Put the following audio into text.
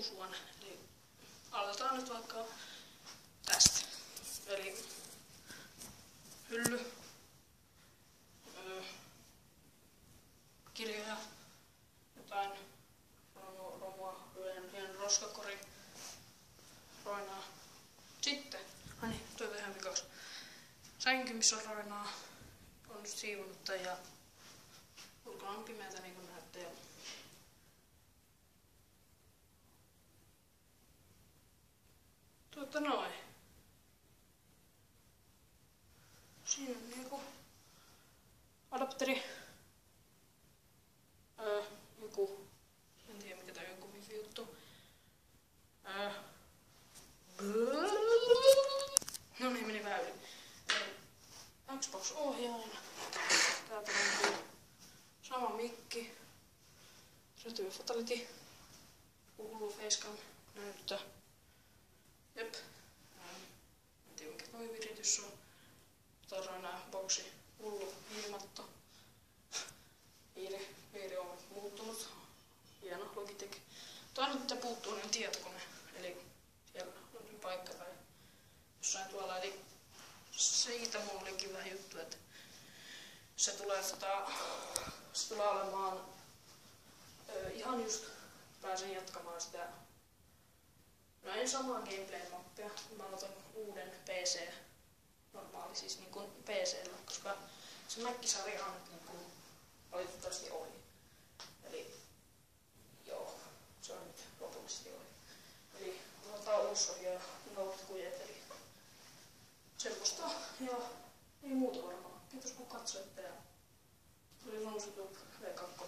pukusuon. Eli aloitetaan nyt vaikka tästä. Eli hylly, kirjoja, jotain romua, pienen roskakori, roinaa. Sitten, toi vähän vikaus. Sänky, missä on roinaa, on nyt siivonnut tän ja ulkona on pimeätä niin kuin näette. Noin. Siinä on niinku adapteri. Joku, en tiedä mikä tää on, joku wifi juttu. No niin, meni vähän yli. Xbox-ohjain. Täältä löytyy sama mikki. Löytyy Fatality. Hullu facecam näyttö. Jep. En tiedä mikä toi viritys on. Taas on nää boksi. Hullu hiilimatto. Hiiri on muuttunut. Hieno Logitech. Toinen mitä puuttuu niin tietokone. Eli siellä on paikka tai jossain tuolla. Eli siitä mulla olikin vähän juttu, että se tulee olemaan ihan just pääsen jatkamaan sitä. No en samaa gameplay-mappia, mä otan uuden PC, normaali siis niin kuin PC:llä, koska se Mac-sarja on nyt niin kuin valitettavasti ohi. Eli joo, se on nyt lopullisesti ohi. Eli otetaan uusi ohjaaja, noutkujet, eli semmoista. Ja ei muuta varmaan. Kiitos kun katsoitte ja tuli suosittu V2.